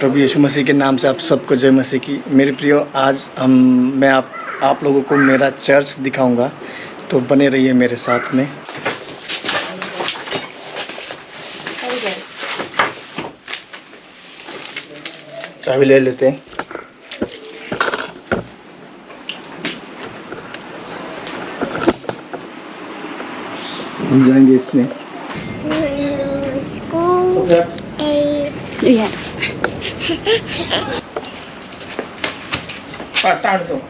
प्रभु यीशु मसीह के नाम से आप सबको जय मसीह की। मेरे प्रियो, आज मैं आप लोगों को मेरा चर्च दिखाऊंगा, तो बने रहिए मेरे साथ में। चाबी ले लेते हैं। हम जाएंगे इसमें। दो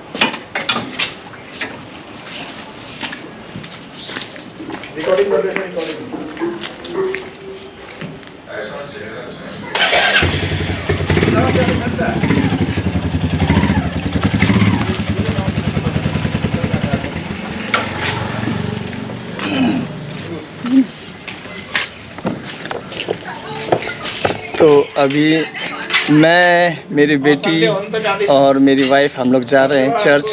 रिकॉर्डिंग कर दे। तो अभी मैं, मेरी बेटी और मेरी वाइफ हम लोग जा रहे हैं चर्च।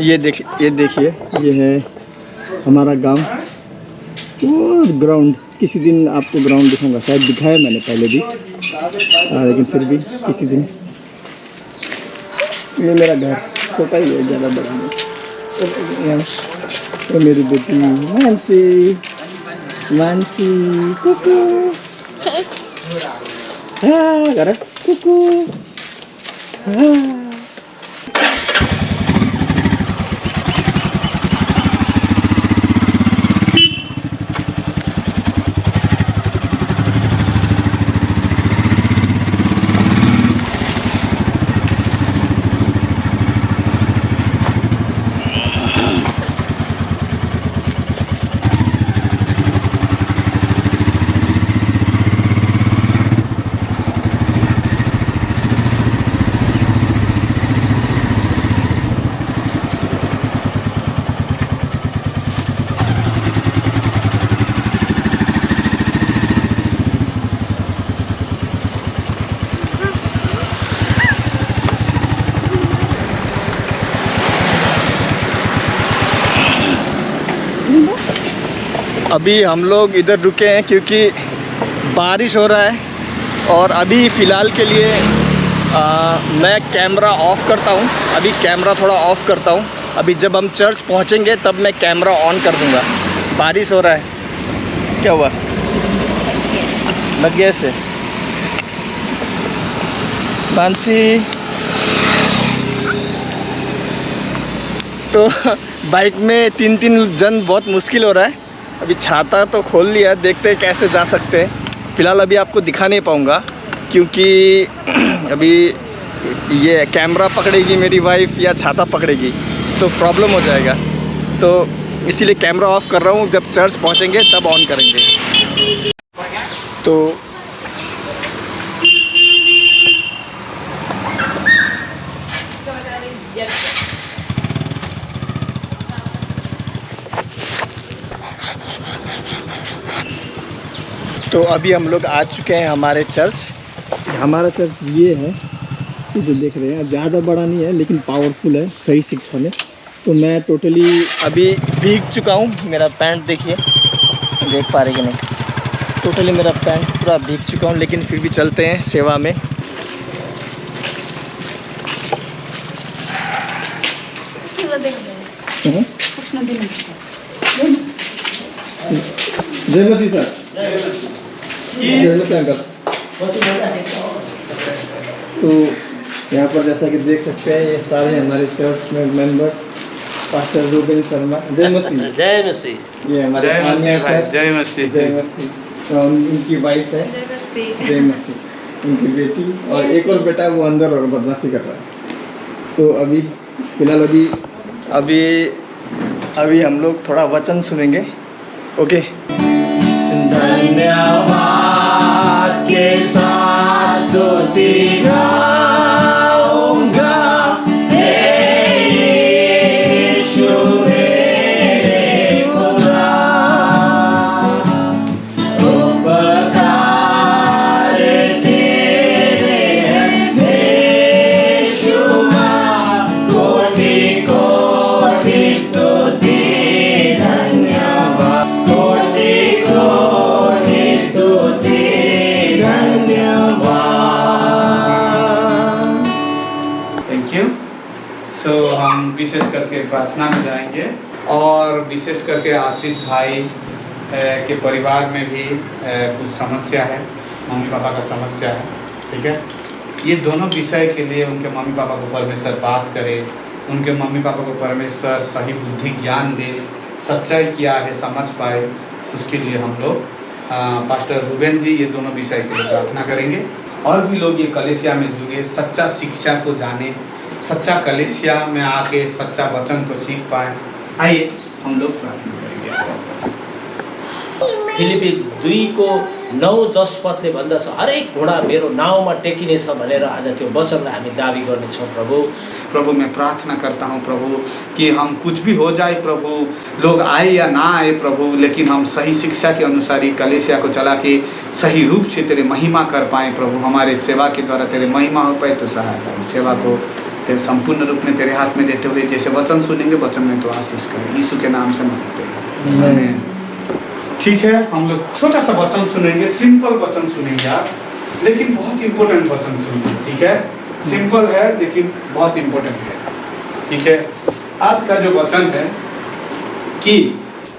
ये देखिए ये है हमारा गांव और ग्राउंड। किसी दिन आपको ग्राउंड दिखाऊंगा, शायद दिखाया मैंने पहले भी, लेकिन फिर भी किसी दिन। ये मेरा घर छोटा ही है, ज़्यादा बड़ा नहीं। तो मेरी बेटी मानसी कुकू करा कुकू। अभी हम लोग इधर रुके हैं क्योंकि बारिश हो रहा है, और अभी फ़िलहाल के लिए मैं कैमरा ऑफ़ करता हूँ। अभी कैमरा थोड़ा ऑफ़ करता हूँ। अभी जब हम चर्च पहुँचेंगे तब मैं कैमरा ऑन कर दूँगा। बारिश हो रहा है। क्या हुआ? लग गया इसे? मानसी तो बाइक में तीन जन बहुत मुश्किल हो रहा है। अभी छाता तो खोल लिया, देखते हैं कैसे जा सकते हैं। फ़िलहाल अभी आपको दिखा नहीं पाऊँगा क्योंकि अभी ये कैमरा पकड़ेगी मेरी वाइफ या छाता पकड़ेगी तो प्रॉब्लम हो जाएगा। तो इसीलिए कैमरा ऑफ़ कर रहा हूँ। जब चर्च पहुँचेंगे तब ऑन करेंगे। तो अभी हम लोग आ चुके हैं हमारे चर्च। हमारा चर्च ये है जो देख रहे हैं। ज़्यादा बड़ा नहीं है लेकिन पावरफुल है, सही शिक्षा में। तो मैं टोटली अभी भीग चुका हूँ। मेरा पैंट देखिए, देख पा रहे कि नहीं। टोटली मेरा पैंट पूरा भीग चुका हूँ, लेकिन फिर भी चलते हैं सेवा में। जय मसीह सर। जय मसीह अंकल। तो यहाँ पर जैसा कि देख सकते हैं ये सारे हमारे चर्च में मेंबर्स। पास्टर रूबेन शर्मा, जय मसीह। जय मसीह। ये हमारे आन्या सर, जय मसीह। जय मसीह। तो उनकी वाइफ है जय मसीह, उनकी बेटी, और एक और बेटा वो अंदर और बदमाशी कर रहा है। तो अभी फ़िलहाल अभी हम लोग थोड़ा वचन सुनेंगे। ओके। धन्यवाद के साथ स्तुति गाऊंगा, हे यीशु मेरे खुदा। उपकार तेरे हैं बेशुमार, कोटि कोटि स्तुति धन्यवाद, कोटि कोटि स्तुति धन्यवाद। विशेष करके प्रार्थना में जाएंगे और विशेष करके आशीष भाई के परिवार में भी कुछ समस्या है, मम्मी पापा का समस्या है, ठीक है। ये दोनों विषय के लिए उनके मम्मी पापा को परमेश्वर बात करे, उनके मम्मी पापा को परमेश्वर सही बुद्धि ज्ञान दे, सच्चाई क्या है समझ पाए, उसके लिए हम लोग पास्टर रूबेन जी ये दोनों विषय के लिए प्रार्थना करेंगे। और भी लोग ये कलीसिया में जुड़े, सच्चा शिक्षा को जाने, सच्चा कलीसिया में आके सच्चा वचन को सीख पाए। आइए हम लोग प्रार्थना करेंगे। फिलिपी 2:9-10 पदले भन्दछ, हरेक घोडा मेरो नाउँमा टेकिनेछ भनेर आज त्यो वचनलाई हामी दाबी गर्नेछौँ। प्रभु मैं प्रार्थना करता हूँ प्रभु कि हम कुछ भी हो जाए प्रभु, लोग आए या ना आए प्रभु, लेकिन हम सही शिक्षा के अनुसार ही कलीसिया को चला के सही रूप से तेरे महिमा कर पाएँ प्रभु। हमारे सेवा के द्वारा तेरे महिमा हो पाए तो सहायता, सेवा को तेरे संपूर्ण रूप में तेरे हाथ में देते हुए जैसे वचन सुनेंगे वचन में तो आशीष करें, यीशु के नाम से मांगते हैं। ठीक है, हम लोग छोटा सा वचन सुनेंगे, सिंपल वचन सुनेंगे आप, लेकिन बहुत इंपॉर्टेंट वचन सुनेंगे, ठीक है। सिंपल है लेकिन बहुत इंपॉर्टेंट है, ठीक है। आज का जो वचन है कि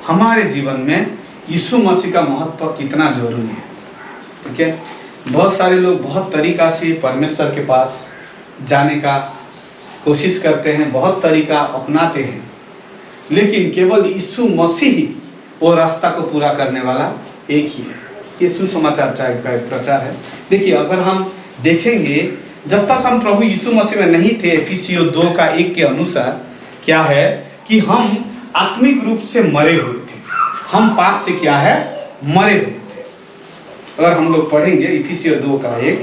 हमारे जीवन में यीशु मसीह का महत्व कितना जरूरी है, ठीक है। बहुत सारे लोग बहुत तरीका से परमेश्वर के पास जाने का कोशिश करते हैं, बहुत तरीका अपनाते हैं, लेकिन केवल यीशु मसीह ही वो रास्ता को पूरा करने वाला एक ही है। ये सुसमाचार का एक प्रचार है। देखिए, अगर हम देखेंगे जब तक हम प्रभु यीशु मसीह में नहीं थे, एफिसियों 2:1 के अनुसार क्या है कि हम आत्मिक रूप से मरे हुए थे, हम पाप से क्या है मरे हुए थे। अगर हम लोग पढ़ेंगे एफिसियों 2:1,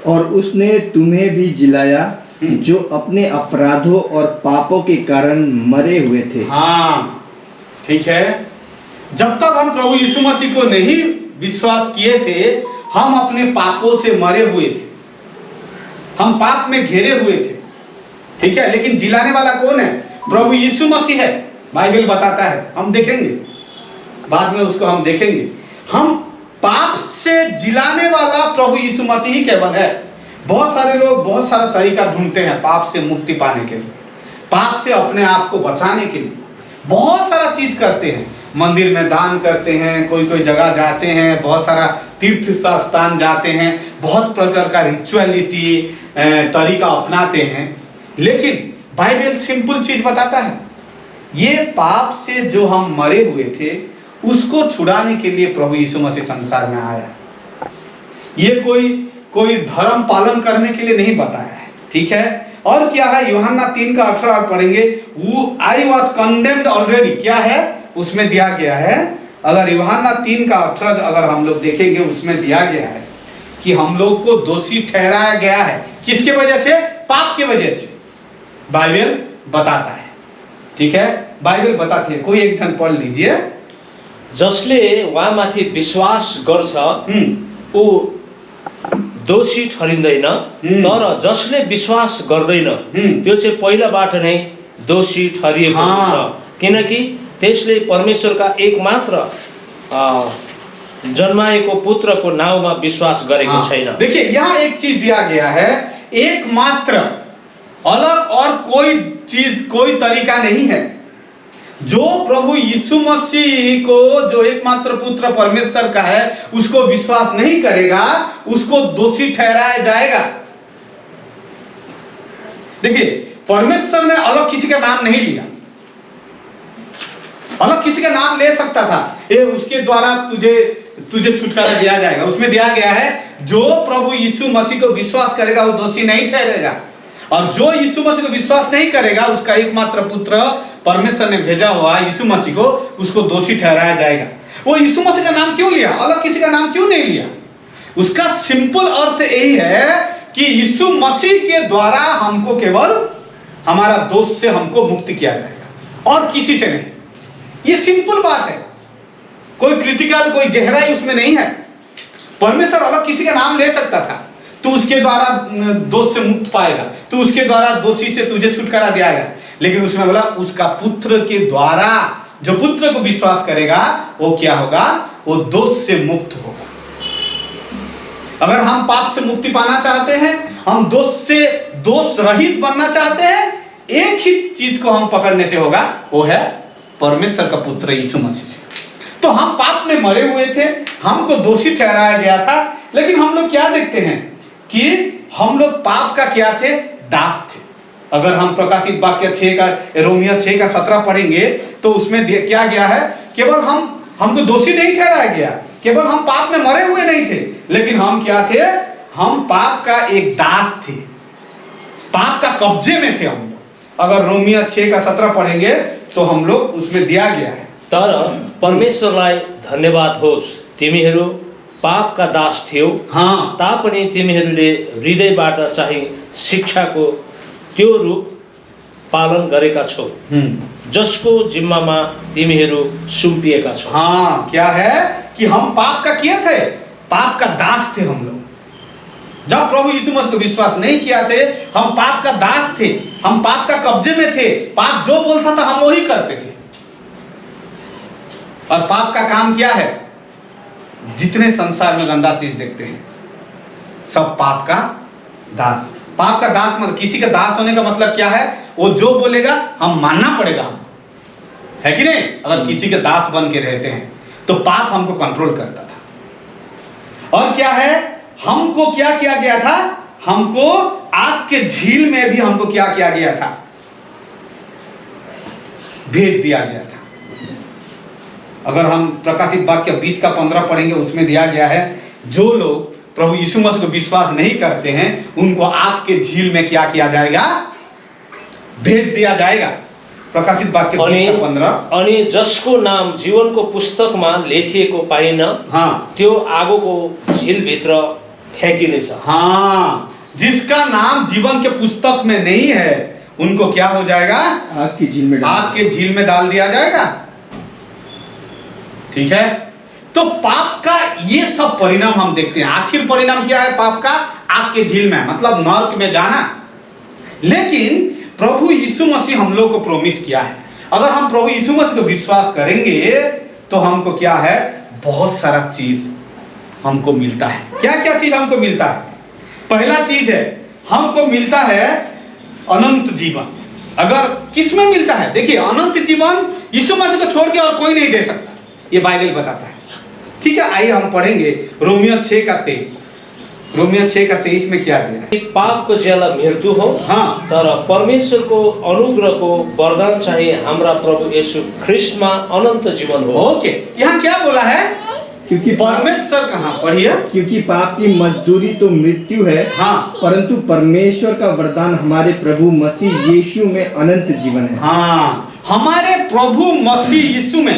और उसने तुम्हें भी जिलाया जो अपने अपराधों और पापों के कारण मरे हुए थे। हाँ, ठीक है। जब तक हम प्रभु यीशु मसीह को नहीं विश्वास किए थे, हम अपने पापों से मरे हुए थे, हम पाप में घेरे हुए थे, ठीक है। लेकिन जिलाने वाला कौन है? प्रभु यीशु मसीह है, बाइबल बताता है। हम देखेंगे बाद में, उसको हम देखेंगे। हम पाप से जिलाने वाला प्रभु यीशु मसीह ही केवल है। बहुत सारे लोग बहुत सारा तरीका ढूंढते हैं पाप से मुक्ति पाने के लिए, पाप से अपने आप को बचाने के लिए बहुत सारा चीज करते हैं। मंदिर में दान करते हैं, कोई कोई जगह जाते हैं, बहुत सारा तीर्थ स्थान जाते हैं, बहुत प्रकार का रिचुअलिटी तरीका अपनाते हैं। लेकिन बाइबल सिंपल चीज बताता है, ये पाप से जो हम मरे हुए थे उसको छुड़ाने के लिए प्रभु यीशु मसीह संसार में आया। ये कोई धर्म पालन करने के लिए नहीं बताया है, ठीक है। और क्या है, यूहन्ना 3:18 पढ़ेंगे, वो आई वॉज कंडेम्ड ऑलरेडी, क्या है उसमें दिया गया है। अगर यूहन्ना 3:18 अगर हम लोग देखेंगे, उसमें दिया गया है कि हम लोग को दोषी ठहराया गया है। किसके वजह से? पाप के वजह से, बाइबल बताता है, ठीक है। बाइबल बताती है, कोई एक जन पढ़ लीजिए। जसले उहाँमाथि विश्वास गर्छ ऊ दोषी ठहरिँदैन, तर जसले विश्वास गर्दैन त्यो चाहिँ पहिलाबाट नै दोषी ठहरिएको हुन्छ, किनकि त्यसले परमेश्वरका एकमात्र जन्माएको पुत्रको नाउँमा विश्वास गरेको छैन। देखिए, यहाँ एक चीज दिया गया है, एकमात्र, अलग और कोई चीज कोई तरीका नहीं है। जो प्रभु यीशु मसीह को, जो एकमात्र पुत्र परमेश्वर का है, उसको विश्वास नहीं करेगा, उसको दोषी ठहराया जाएगा। देखिए, परमेश्वर ने अलग किसी का नाम नहीं लिया, अलग किसी का नाम ले सकता था, ये उसके द्वारा तुझे छुटकारा दिया जाएगा। उसमें दिया गया है जो प्रभु यीशु मसीह को विश्वास करेगा वो दोषी नहीं ठहरेगा, और जो यीशु मसीह को विश्वास नहीं करेगा, उसका एकमात्र पुत्र परमेश्वर ने भेजा हुआ यीशु मसीह को, उसको दोषी ठहराया जाएगा। वो यीशु मसीह का नाम क्यों लिया, अलग किसी का नाम क्यों नहीं लिया? उसका सिंपल अर्थ यही है कि यीशु मसीह के द्वारा हमको केवल हमारा दोष से हमको मुक्ति किया जाएगा, और किसी से नहीं। ये सिंपल बात है, कोई क्रिटिकल, कोई गहराई उसमें नहीं है। परमेश्वर अलग किसी का नाम ले सकता था, तू उसके द्वारा दोष से मुक्त पाएगा, तू उसके द्वारा दोषी से तुझे छुटकारा दिलाएगा, लेकिन उसमें बोला उसका पुत्र के द्वारा, जो पुत्र को विश्वास करेगा वो क्या होगा, वो दोष से मुक्त होगा। अगर हम पाप से मुक्ति पाना चाहते हैं, हम दोष से दोष रहित बनना चाहते हैं, एक ही चीज को हम पकड़ने से होगा, वो है परमेश्वर का पुत्र यीशु मसीह से। तो हम पाप में मरे हुए थे, हमको दोषी ठहराया गया था, लेकिन हम लोग क्या देखते हैं कि हम लोग पाप का क्या थे, दास थे। अगर हम प्रकाशित वाक्य 6 का रोमियो 6 का 17 पढ़ेंगे तो उसमें क्या गया है, केवल हमको दोषी नहीं ठहराया गया, केवल हम पाप में मरे हुए नहीं थे, लेकिन हम क्या थे, हम पाप का एक दास थे, पाप का कब्जे में थे हम लोग। अगर रोमियो 6 का 17 पढ़ेंगे तो हम लोग उसमें दिया गया है, तर परमेश्वरलाई धन्यवाद होस्, तिमीहरू पापका दास थियौ, हाँ, तापनि तिमीहरूले हृदयबाट चाहिँ शिक्षाको त्यो रूप पालन गरेका छौ, जसको जिम्मामा तिमीहरू सुम्पिएका छौ। हाँ, क्या है कि हम पाप का किए थे, पाप का दास थे हम लोग। जब प्रभु यीशु मसीह को विश्वास नहीं किया थे, हम पाप का दास थे, हम पाप का कब्जे में थे, पाप जो बोलता था हम वही करते थे। और पाप का काम क्या है, जितने संसार में गंदा चीज देखते हैं सब पाप का दास। पाप का दास मतलब, किसी का दास होने का मतलब क्या है, वो जो बोलेगा हम मानना पड़ेगा हमको, है कि नहीं। अगर किसी के दास बन के रहते हैं तो पाप हमको कंट्रोल करता था। और क्या है, हमको क्या किया गया था, हमको आग के झील में भी हमको क्या किया गया था, भेज दिया गया था। अगर हम प्रकाशित वाक्य 20 का 15 पढ़ेंगे, उसमें दिया गया है, जो लोग प्रभु यीशु मसीह को विश्वास नहीं करते हैं उनको आग के झील में क्या किया जाएगा, भेज दिया जाएगा। प्रकाशित वाक्य 20 का 15। अनि जसको नाम जीवनको पुस्तकमा लेखिएको पाइन, हाँ, त्यो आगोको झिलभित्र फ्याँकिनेछ। हाँ, जिसका नाम जीवन के पुस्तक में नहीं है उनको क्या हो जाएगा, आग की झील में आग के झील में डाल दिया जाएगा। ठीक है, तो पाप का ये सब परिणाम हम देखते हैं। आखिर परिणाम क्या है पाप का, आग के झील में, मतलब नरक में जाना। लेकिन प्रभु यीशु मसीह हम लोग को प्रॉमिस किया है, अगर हम प्रभु यीशु मसीह को विश्वास करेंगे तो हमको क्या है, बहुत सारा चीज हमको मिलता है। क्या क्या चीज हमको मिलता है, पहला चीज है हमको मिलता है अनंत जीवन। अगर किस में मिलता है, देखिए अनंत जीवन यीशु मसीह को छोड़ के और कोई नहीं दे सकता, ये बाइबल बताता है। ठीक है, आइए हम पढ़ेंगे रोमियो 6 का 23। रोमियो 6 का 23 में क्या दिया है, पापको ज्याला मृत्यु हो, हाँ, तर परमेश्वरको अनुग्रहको वरदान चाहिँ हाम्रा प्रभु येशू ख्रिस्टमा अनन्त जीवन हो। ओके, यहाँ क्या बोला है, क्योंकि परमेश्वर कहाँ, पढ़िए, क्योंकि पाप की मजदूरी तो मृत्यु है, हाँ, परंतु परमेश्वर का वरदान हमारे प्रभु मसीह यीशु में अनंत जीवन है। हाँ, हमारे प्रभु मसीह यीशु में,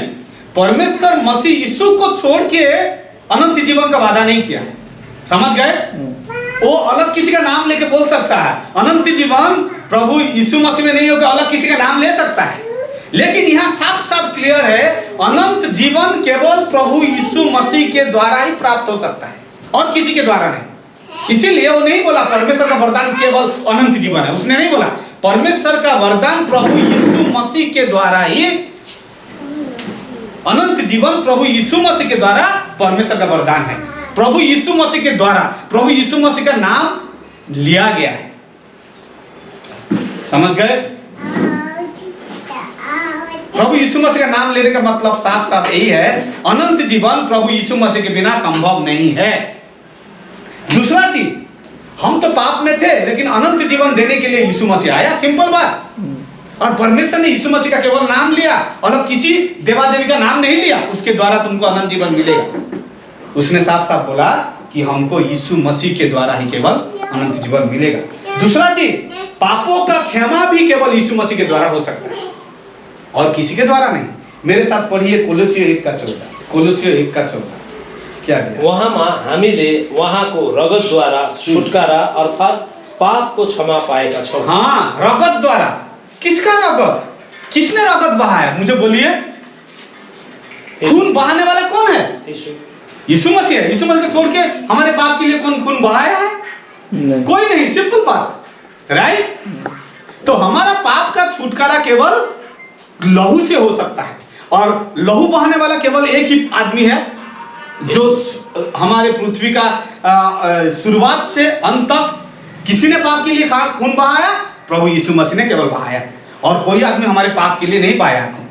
परमेश्वर मसीह यीशु को छोड़ के अनंत जीवन का वादा नहीं किया है। समझ गए, वो अलग किसी का नाम लेके बोल सकता है, अनंत जीवन प्रभु यीशु मसीह में नहीं होगा, अलग किसी का नाम ले सकता है, लेकिन यहाँ साफ साफ क्लियर है, अनंत जीवन केवल प्रभु यीशु मसीह के द्वारा ही प्राप्त हो सकता है और किसी के द्वारा नहीं। इसीलिए वो नहीं बोला परमेश्वर का वरदान केवल अनंत जीवन है, उसने नहीं बोला, परमेश्वर का वरदान प्रभु यीशु मसीह के द्वारा ही, अनंत जीवन प्रभु यीशु मसीह के द्वारा परमेश्वर का वरदान है। प्रभु यीशु मसीह के द्वारा प्रभु यीशु मसीह का नाम लिया गया है। समझ गए, प्रभु यीशु मसीह का नाम लेने का मतलब साफ साफ यही है, अनंत जीवन प्रभु यीशु मसीह के बिना संभव नहीं है। दूसरा चीज, हम तो पाप में थे लेकिन अनंत जीवन देने के लिए यीशु मसीह आया, सिंपल बात। और परमेश्वर ने यीशु मसीह का केवल नाम लिया और किसी देवा देवी का नाम नहीं लिया, उसके द्वारा तुमको अनंत जीवन मिलेगा। उसने साफ साफ बोला कि हमको यीशु मसीह के द्वारा ही केवल अनंत जीवन मिलेगा। दूसरा चीज, पापों का क्षमा भी केवल यीशु मसीह के द्वारा हो सकता है और किसी के द्वारा नहीं। मेरे साथ पढ़िए कोलोसियो 1 का 14। कोलोसियो 1 का 14 क्या दिया, उहाँमा हामीले उहाँको रगतद्वारा छुटकारा अर्थात पापको क्षमा पाएका छौँ। हाँ, रगत द्वारा। किसका रगत, किसने रगत बहाया, मुझे बोलिए। खून बहाने वाला कौन है, यीशु मसीह है। यीशु मसीह को छोड़ के हमारे पाप के लिए कौन खून बहाया है, कोई नहीं, सिंपल बात, राइट। तो हमारा पाप का छुटकारा केवल लहू से हो सकता है और लहू बहाने वाला केवल एक ही आदमी है जो हमारे पृथ्वी का शुरुआत से अंत तक किसी ने पाप के लिए खून बहाया, प्रभु यीशु मसीह ने केवल बहाया, और कोई आदमी हमारे पाप के लिए नहीं बहाया खून।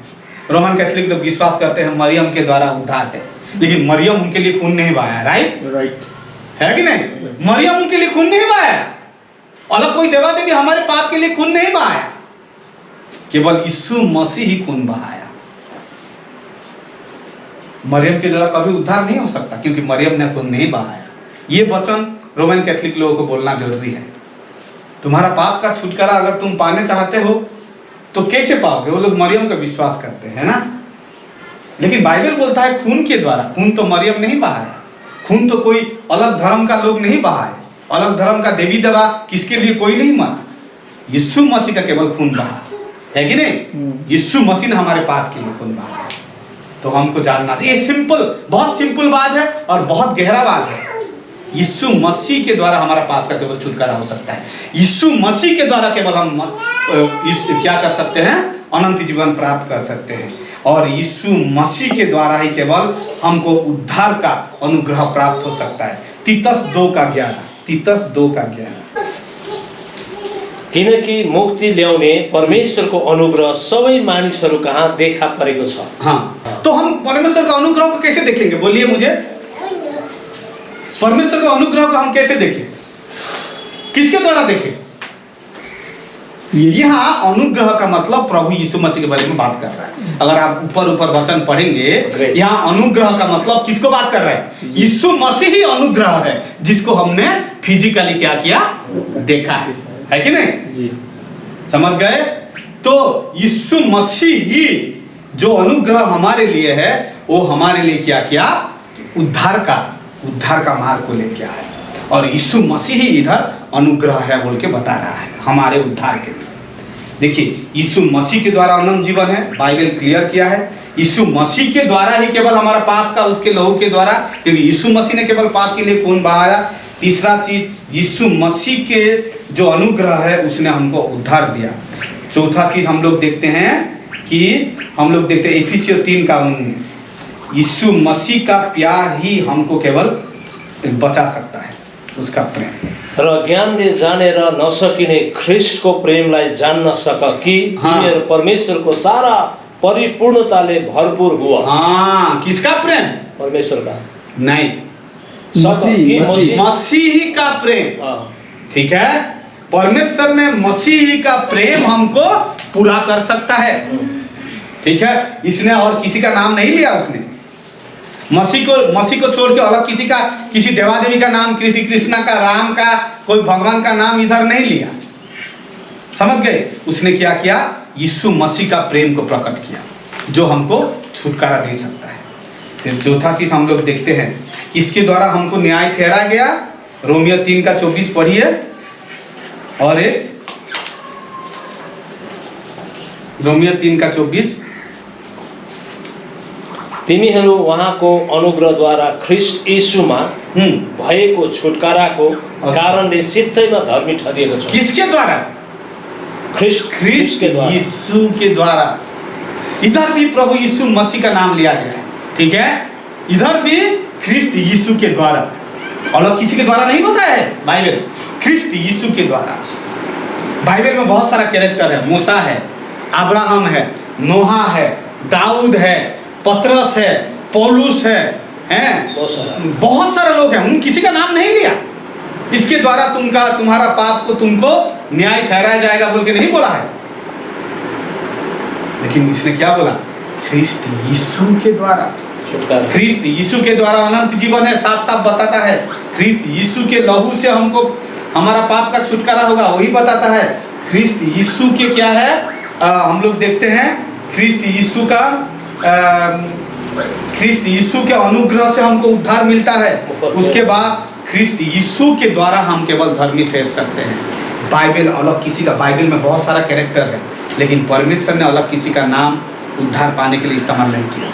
रोमन कैथोलिक लोग विश्वास करते हैं मरियम के द्वारा उद्धार है, लेकिन मरियम उनके लिए खून नहीं बहाया। राइट है कि नहीं? मरियम उनके लिए खून नहीं बहाया, अलग कोई देवा देवी हमारे पाप के लिए खून नहीं बहाया, केवल यीशु मसीह ही खून बहाया। मरियम के द्वारा कभी उद्धार नहीं हो सकता, क्योंकि मरियम ने खून नहीं बहाया। ये वचन रोमन कैथोलिक लोगों को बोलना जरूरी है। तुम्हारा पाप का छुटकारा अगर तुम पाने चाहते हो तो कैसे पाओगे? वो लोग मरियम का विश्वास करते हैं ना, लेकिन बाइबल बोलता है खून के द्वारा। खून तो मरियम नहीं बहाया, खून तो कोई अलग धर्म का लोग नहीं बहाए, अलग धर्म का देवी देवा किसके लिए कोई नहीं मरा, यीशु मसीह का केवल खून बहा है कि नहीं? यीशु मसीह ने हमारे पाप के लिए खून बहा। तो हमको जानना चाहिए, ये सिंपल, बहुत सिंपल बात है और बहुत गहरा बात है। यीशु मसीह के द्वारा हमारा पाप का केवल छुटकारा हो सकता है। यीशु मसीह के द्वारा केवल हम क्या कर सकते हैं? अनंत जीवन प्राप्त कर सकते हैं, और यीशु मसीह के द्वारा ही केवल हमको उद्धार का अनुग्रह प्राप्त हो सकता है। तीतस 2:11 किनकि मुक्ति ल्याउने परमेश्वरको अनुग्रह सबै मानिसहरू कहाँ देखा परेको छ। हाँ, तो हम परमेश्वर का अनुग्रह को कैसे देखेंगे? बोलिए मुझे, परमेश्वर का अनुग्रह को हम कैसे देखें? किसके द्वारा देखें? यहाँ अनुग्रह का मतलब प्रभु यीशु मसीह के बारे में बात कर रहा है। अगर आप ऊपर वचन पढ़ेंगे, यहाँ अनुग्रह का मतलब किसको बात कर रहा है? यीशु मसीह ही अनुग्रह है, जिसको हमने फिजिकली क्या किया? देखा है कि नहीं जी? समझ गए? तो यीशु मसीह ही जो अनुग्रह हमारे लिए है, वो हमारे लिए क्या किया? उद्धार का मार्ग को लेके आया, और यीशु मसीह ही इधर अनुग्रह है बोल के बता रहा है हमारे उद्धार के लिए। देखिए, यीशु मसीह के द्वारा अनंत जीवन है, बाइबल क्लियर किया है। यीशु मसीह के द्वारा ही केवल हमारा पाप का, उसके लहू के द्वारा, क्योंकि यीशु मसीह ने केवल पाप के लिए खून बहाया। तीसरा चीज, यीशु मसीह के जो अनुग्रह है उसने हमको उद्धार दिया। चौथा चीज हम लोग देखते हैं इफिसियों 3:19, यीशु मसीह का प्यार ही हमको केवल बचा सकता है, उसका प्रेम। र ज्ञानले जानेर नसकिने ख्रिस्टको प्रेमलाई जान्न सक कि तिमीहरू परमेश्वरको सारा परिपूर्णताले भरपूर हुआ। हाँ, किसका प्रेम? परमेश्वर का नहीं, मसीह का प्रेम। ठीक है, परमेश्वर में मसीह का प्रेम हमको पूरा कर सकता है। ठीक है, इसने और किसी का नाम नहीं लिया। उसने मसीह को छोड़ के अलग किसी देवा देवी का नाम, किसी कृष्णा का, राम का, कोई भगवान का नाम इधर नहीं लिया। समझ गए? उसने क्या किया? यीशु मसीह का प्रेम को प्रकट किया, जो हमको छुटकारा दे सकता है। फिर चौथा चीज हम लोग देखते हैं, किसके द्वारा हमको न्याय ठहरा गया? रोमियो 3:24 पढ़िए। और रोमियो 3:24, तिमीहरू उहाँको अनुग्रहद्वारा ख्रिस्ट यीशुमा भएको छुटकाराको कारणले सिद्धैमा धर्मी ठहरिएको छ। किसके द्वारा? ख्रिस्ट के द्वारा, यीशु के द्वारा। इधर भी प्रभु यीशु मसीह का नाम लिया गया है। ठीक है, इधर भी ख्रिस्ट यीशु के द्वारा, अलग किसी के द्वारा नहीं बताया है बाइबल, ख्रिस्ट यीशु के द्वारा। बाइबल में बहुत सारा कैरेक्टर है, मूसा है, अब्राहम है, नोहा है, दाऊद है, पतरस है, पौलुस है, बहुत सारे लोग हैं। उन किसी का नाम नहीं लिया। इसके द्वारा तुम्हारा पाप को तुमको न्याय ठहराया जाएगा बोल के नहीं बोला है, लेकिन इसने क्या बोला? ख्रिस्ट यीशु के द्वारा। ख्रिस्त यीशु के द्वारा अनंत जीवन है, साफ साफ बताता है। ख्रिस्त यीशु के लहू से हमको हमारा पाप का छुटकारा होगा, वही बताता है। ख्रिस्त यीशु के क्या है? हम लोग देखते हैं ख्रिस्त यीशु के अनुग्रह से हमको उद्धार मिलता है। उसके बाद ख्रिस्त यीशु के द्वारा हम केवल धर्मी ठहर सकते हैं। बाइबल अलग किसी का, बाइबल में बहुत सारा कैरेक्टर है, लेकिन परमेश्वर ने अलग किसी का नाम उद्धार पाने के लिए इस्तेमाल नहीं किया,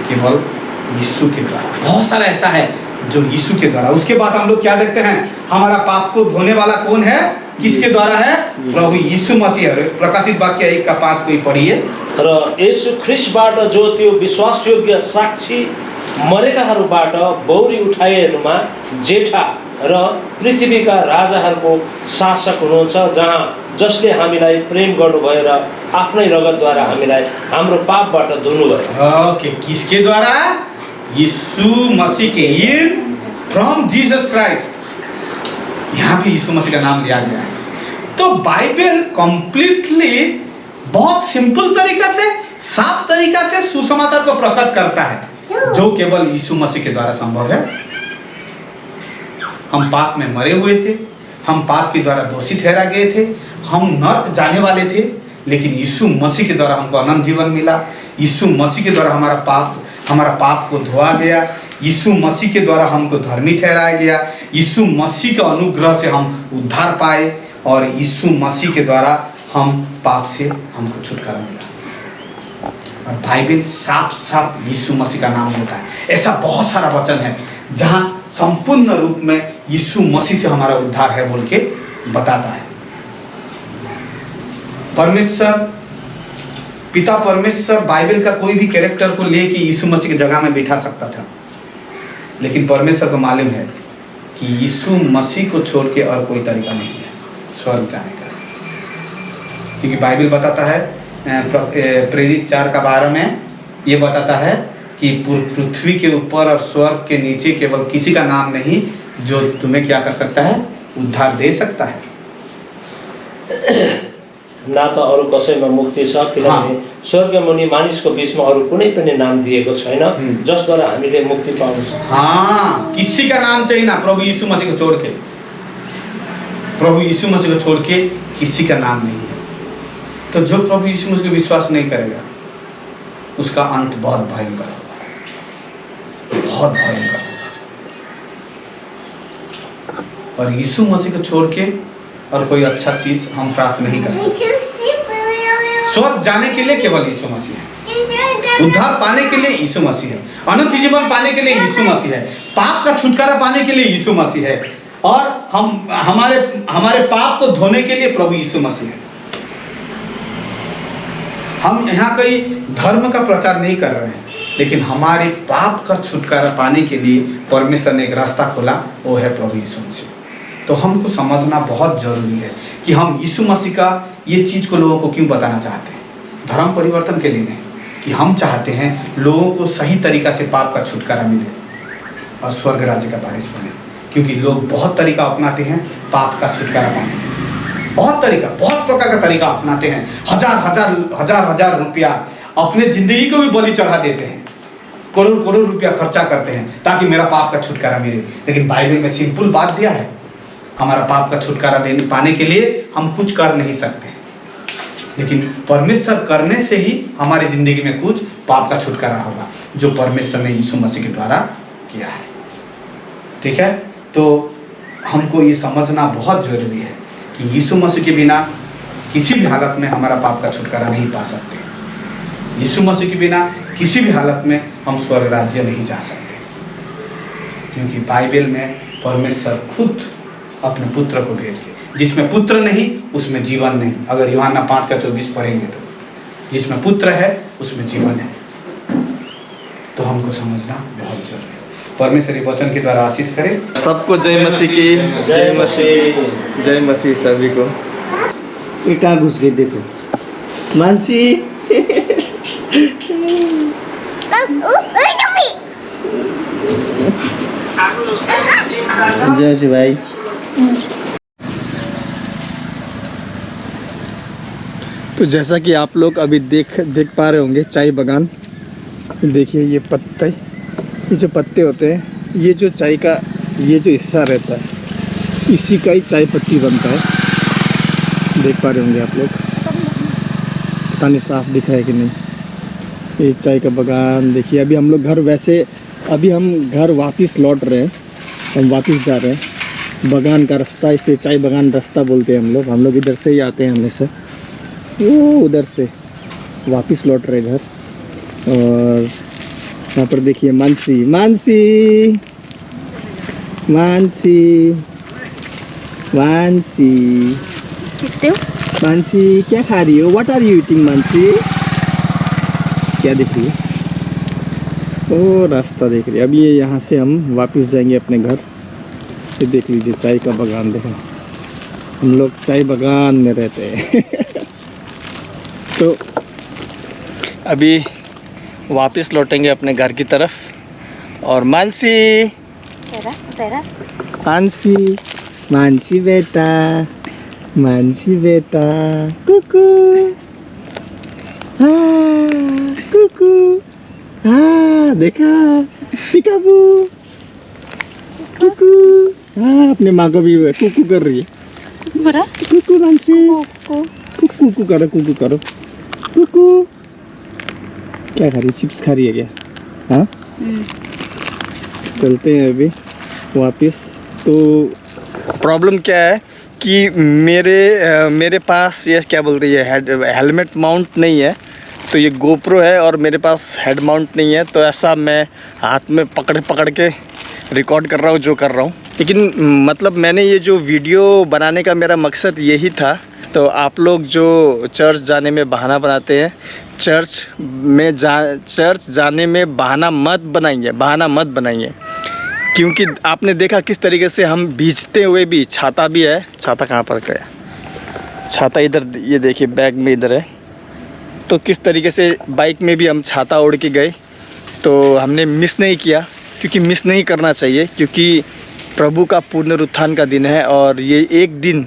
केवल यीशु के द्वारा। बहुत सारा ऐसा है जो यीशु के द्वारा। उसके बाद हम लोग क्या देखते हैं? हमारा पाप को धोने वाला कौन है? किसके द्वारा है? प्रभु यीशु मसीह। प्रकाशित वाक्य 1:5 को पढ़िए। र यीशु ख्रिस्टबाट जो त्यो विश्वासयोग्य साक्षी मरेकाहरूबाट बौरी उठाएहरूमा जेठा र पृथ्वीका राजाहरूको शासक हुनुहुन्छ, जसले हामीलाई प्रेम गर्नुभयो र आफ्नै रगतद्वारा हामीलाई हाम्रो पापबाट धुनुभयो। ओके, किसके द्वारा? यीशु मसीह के, फ्रॉम जीसस क्राइस्ट। यहाँ भी यीशु मसीह का नाम लिया गया है। तो बाइबल कंप्लीटली बहुत सिंपल तरीका से, साफ तरीका से सुसमाचार को प्रकट करता है, जो केवल यीशु मसीह के द्वारा संभव है। हम पाप में मरे हुए थे, हम पाप के द्वारा दोषी ठहरा गए थे, हम नरक जाने वाले थे, लेकिन यीशु मसीह के द्वारा हमको अनंत जीवन मिला। यीशु मसीह के द्वारा हमारा पाप को धोआ गया। यीशु मसीह के द्वारा हमको धर्मी ठहराया गया। यीशु मसीह के अनुग्रह से हम उद्धार पाए और यीशु मसीह के द्वारा हम पाप से हमको छुटकारा मिला। और बाइबल साफ साफ यीशु मसीह का नाम होता है। ऐसा बहुत सारा वचन है जहाँ संपूर्ण रूप में यीशु मसीह से हमारा उद्धार है बोल के बताता है। परमेश्वर पिता परमेश्वर बाइबल का कोई भी कैरेक्टर को लेके यीशु मसीह की जगह में बिठा सकता था, लेकिन परमेश्वर को मालूम है कि यीशु मसीह को छोड़ के और कोई तरीका नहीं है स्वर्ग जाने का। क्योंकि बाइबल बताता है प्रेरित 4:12 में ये बताता है कि पृथ्वी के ऊपर और स्वर्ग के नीचे केवल किसी का नाम नहीं जो तुम्हें क्या कर सकता है, उद्धार दे सकता है। ना त अरू कसैमा मुक्ति छ, किनभने स्वर्ग मुनि मानिसको बीचमा अरू कुनै पनि नाम दिएको छैन जसद्वारा हामीले मुक्ति पाउन सक्छौँ। हाँ, किसी का नाम चाहिए ना, प्रभु यीशु मसीह को छोड़ के, प्रभु यीशु मसीह को छोड़ के किसी का नाम नहीं है। तो जो प्रभु यीशु मसीह को विश्वास नहीं करेगा उसका अंत बहुत भयंकर होगा, बहुत भयंकर होगा। और यीशु मसीह को छोड़ के और कोई अच्छा चीज हम प्राप्त नहीं कर सकते। स्वर्ग जाने के लिए केवल यीशु मसीह है, उद्धार पाने के लिए यीशु मसीह है, अनंत जीवन पाने के लिए यीशु मसीह है, पाप का छुटकारा पाने के लिए यीशु मसीह है, और हम हमारे पाप को धोने के लिए प्रभु यीशु मसीह है। हम यहाँ कोई धर्म का प्रचार नहीं कर रहे हैं, लेकिन हमारे पाप का छुटकारा पाने के लिए परमेश्वर ने एक रास्ता खोला, वो है प्रभु यीशु मसीह। तो हमको समझना बहुत जरूरी है कि हम यीशु मसीह का ये चीज़ को लोगों को क्यों बताना चाहते हैं। धर्म परिवर्तन के लिए नहीं, कि हम चाहते हैं लोगों को सही तरीका से पाप का छुटकारा मिले और स्वर्ग राज्य का वारिस बने। क्योंकि लोग बहुत तरीका अपनाते हैं पाप का छुटकारा पाने के, बहुत तरीका, बहुत प्रकार का तरीका अपनाते हैं। हजार रुपया अपने जिंदगी को भी बलि चढ़ा देते हैं, करोड़ रुपया खर्चा करते हैं ताकि मेरा पाप का छुटकारा मिले। लेकिन बाइबल में सिंपल बात दिया है, हमारा पाप का छुटकारा पाने के लिए हम कुछ कर नहीं सकते, लेकिन परमेश्वर करने से ही हमारी जिंदगी में कुछ पाप का छुटकारा होगा, जो परमेश्वर ने यीशु मसीह के द्वारा किया है। ठीक है, तो हमको ये समझना बहुत जरूरी है कि यीशु मसीह के बिना किसी भी हालत में हमारा पाप का छुटकारा नहीं पा सकते। यीशु मसीह के बिना किसी भी हालत में हम स्वर्ग राज्य नहीं जा सकते, क्योंकि बाइबल में परमेश्वर खुद अपने पुत्र को भेज के, जिसमें पुत्र नहीं उसमें जीवन नहीं। अगर यूहन्ना 5:24 पढ़ेंगे तो जिसमें पुत्र है उसमें जीवन है। तो हमको समझना बहुत जरूरी है। परमेश्वर वचन के द्वारा आशीष करे सबको। जय मसीह की, जय मसीह, जय मसीह सभी को। ये कहाँ घुस गई देखो मानसी। जय मसीह भाई। तो जैसा कि आप लोग अभी देख पा रहे होंगे चाय बागान। देखिए ये पत्ते, ये जो पत्ते होते हैं, ये जो चाय का ये जो हिस्सा रहता है, इसी का ही चाय पत्ती बनता है। देख पा रहे होंगे आप लोग, पता नहीं साफ दिख रहा है कि नहीं। ये चाय का बागान देखिए। अभी हम लोग अभी हम घर वापस लौट रहे हैं, हम वापस जा रहे हैं। बागान का रास्ता, इसे चाय बागान रास्ता बोलते हैं हम लोग इधर से ही आते हैं हमेशा, वो उधर से वापस लौट रहे घर। और यहाँ पर देखिए मानसी, मानसी, मानसी, मानसी, मानसी क्या खा रही हो? What are you eating Mansi? क्या देख रही है? ओ रास्ता देख रही है। अब ये यहाँ से हम वापस जाएंगे अपने घर। ये देख लीजिए चाय का बागान, देखो हम लोग चाय बागान में रहते हैं। तो अभी वापस लौटेंगे अपने घर की तरफ। और मानसी, मानसी, मानसी बेटा, मानसी बेटा, कुकू, हाँ कुकू, हाँ देखा पिकाबू, कुकू, हाँ अपने माँ को भी कुकू कर रही है। कुकू मानसी, कुकू करो, कुकू करो, कुकू। क्या खा रही, चिप्स खा रही है क्या? हाँ तो चलते हैं अभी वापस। तो प्रॉब्लम क्या है कि मेरे पास ये क्या बोलते हैं, हेलमेट माउंट नहीं है। तो ये गोप्रो है और मेरे पास हेड माउंट नहीं है, तो ऐसा मैं हाथ में पकड़ के रिकॉर्ड कर रहा हूँ जो कर रहा हूँ। लेकिन मतलब मैंने ये जो वीडियो बनाने का मेरा मकसद यही था। तो आप लोग जो चर्च जाने में बहाना बनाते हैं, चर्च जाने में बहाना मत बनाइए, क्योंकि आपने देखा किस तरीके से हम भीजते हुए भी, छाता भी है, छाता कहाँ पर गया, छाता इधर, ये देखिए बैग में इधर है। तो किस तरीके से बाइक में भी हम छाता ओढ़ के गए। तो हमने मिस नहीं किया, क्योंकि मिस नहीं करना चाहिए, क्योंकि प्रभु का पुनरुत्थान का दिन है। और ये एक दिन,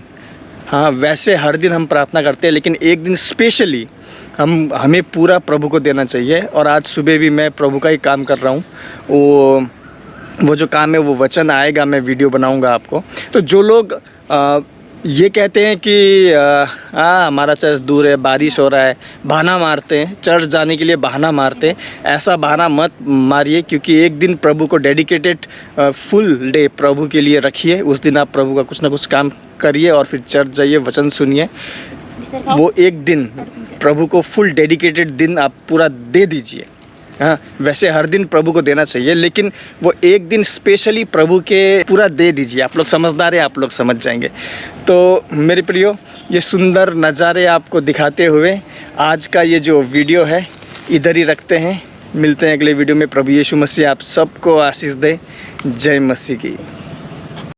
हाँ वैसे हर दिन हम प्रार्थना करते हैं, लेकिन एक दिन स्पेशली हमें पूरा प्रभु को देना चाहिए। और आज सुबह भी मैं प्रभु का ही काम कर रहा हूँ। वो जो काम है वो वचन आएगा, मैं वीडियो बनाऊंगा आपको। तो जो लोग ये कहते हैं कि हमारा चर्च दूर है, बारिश हो रहा है, बहाना मारते हैं, चर्च जाने के लिए बहाना मारते हैं, ऐसा बहाना मत मारिए। क्योंकि एक दिन प्रभु को डेडिकेटेड फुल डे प्रभु के लिए रखिए। उस दिन आप प्रभु का कुछ ना कुछ काम करिए और फिर चर्च जाइए, वचन सुनिए। वो एक दिन प्रभु को फुल डेडिकेटेड दिन आप पूरा दे दीजिए। हाँ वैसे हर दिन प्रभु को देना चाहिए, लेकिन वो एक दिन स्पेशली प्रभु के पूरा दे दीजिए। आप लोग समझदार हैं, आप लोग समझ जाएंगे। तो मेरे प्रियो, ये सुंदर नज़ारे आपको दिखाते हुए आज का ये जो वीडियो है इधर ही रखते हैं। मिलते हैं अगले वीडियो में। प्रभु यीशु मसीह आप सबको आशीष दे। जय मसीह की।